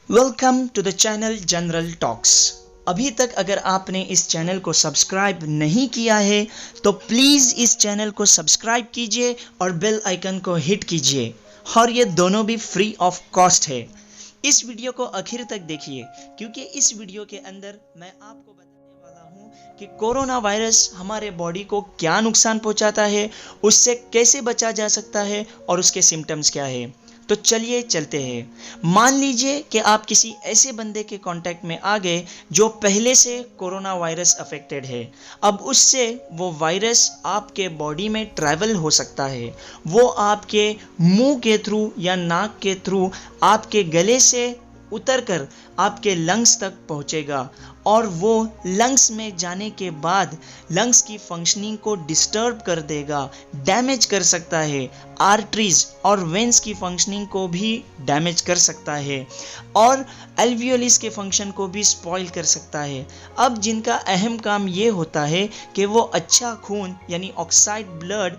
Welcome to the channel General Talks. अभी तक अगर आपने इस चैनल को सब्सक्राइब नहीं किया है तो प्लीज़ इस चैनल को सब्सक्राइब कीजिए और बेल आइकन को हिट कीजिए, और ये दोनों भी फ्री ऑफ कॉस्ट है। इस वीडियो को आखिर तक देखिए क्योंकि इस वीडियो के अंदर मैं आपको बताने वाला हूँ कि कोरोना वायरस हमारे बॉडी को क्या नुकसान पहुँचाता है, उससे कैसे बचा जा सकता है और उसके सिम्टम्स क्या है। तो चलिए चलते हैं। मान लीजिए कि आप किसी ऐसे बंदे के कांटेक्ट में आ गए जो पहले से कोरोना वायरस अफेक्टेड है। अब उससे वो वायरस आपके बॉडी में ट्रैवल हो सकता है। वो आपके मुंह के थ्रू या नाक के थ्रू आपके गले से उतरकर आपके लंग्स तक पहुंचेगा, और वो लंग्स में जाने के बाद लंग्स की फंक्शनिंग को डिस्टर्ब कर देगा, डैमेज कर सकता है। आर्टरीज और वेंस की फंक्शनिंग को भी डैमेज कर सकता है और एल्वियोलिस के फंक्शन को भी स्पॉइल कर सकता है। अब जिनका अहम काम ये होता है कि वो अच्छा खून यानी ऑक्साइड ब्लड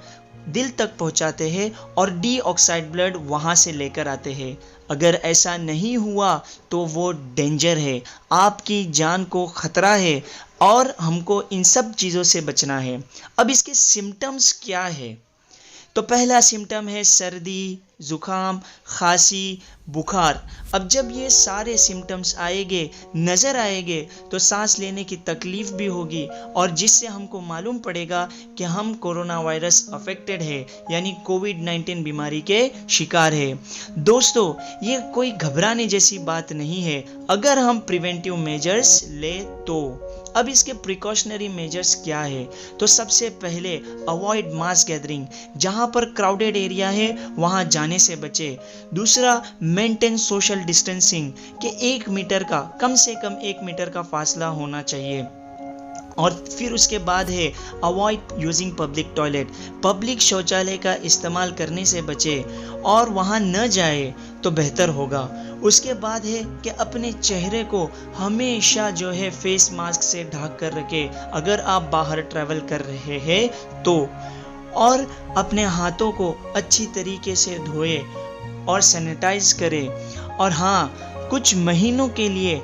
दिल तक पहुंचाते हैं और डीऑक्साइड ब्लड वहां से लेकर आते हैं। अगर ऐसा नहीं हुआ तो वो डेंजर है, आपकी जान को खतरा है और हमको इन सब चीज़ों से बचना है। अब इसके सिम्टम्स क्या है? तो पहला सिम्टम है सर्दी, जुकाम, खांसी, बुखार। अब जब ये सारे सिम्टम्स आएंगे, नज़र आएंगे, तो सांस लेने की तकलीफ भी होगी, और जिससे हमको मालूम पड़ेगा कि हम कोरोना वायरस अफेक्टेड है यानी कोविड-19 बीमारी के शिकार है। दोस्तों, ये कोई घबराने जैसी बात नहीं है अगर हम प्रिवेंटिव मेजर्स ले तो। अब इसके प्रिकॉशनरी मेजर्स क्या है? तो सबसे पहले अवॉइड मास गैदरिंग, जहाँ पर क्राउडेड एरिया है वहाँ जाने से बचे। दूसरा, मेंटेन सोशल डिस्टेंसिंग के 1 मीटर का, कम से कम 1 मीटर का फासला होना चाहिए। और फिर उसके बाद है avoid using public toilet, public शौचालय का इस्तेमाल करने से बचे और वहाँ न जाए तो बेहतर होगा। उसके बाद है कि अपने चेहरे को हमेशा जो है फेस मास्क से ढक कर रखें अगर आप बाहर ट्रैवल कर रहे हैं तो, और अपने हाथों को अच्छी तरीके से धोए और सैनिटाइज करें। और हाँ, कुछ महीनों के लिए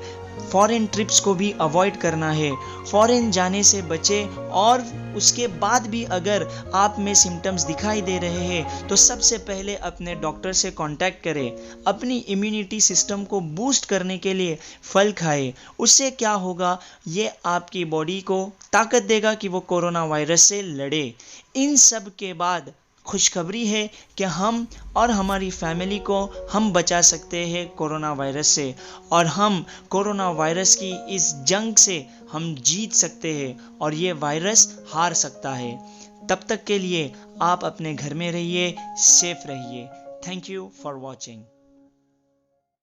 फॉरेन ट्रिप्स को भी अवॉइड करना है, फॉरेन जाने से बचे। और उसके बाद भी अगर आप में सिम्टम्स दिखाई दे रहे हैं तो सबसे पहले अपने डॉक्टर से कांटेक्ट करें। अपनी इम्यूनिटी सिस्टम को बूस्ट करने के लिए फल खाएं। उससे क्या होगा, ये आपकी बॉडी को ताकत देगा कि वो कोरोना वायरस से लड़े। इन सब के बाद खुशखबरी है कि हम और हमारी फैमिली को हम बचा सकते हैं कोरोना वायरस से, और हम कोरोना वायरस की इस जंग से हम जीत सकते हैं और ये वायरस हार सकता है। तब तक के लिए आप अपने घर में रहिए, सेफ रहिए। Thank you for watching.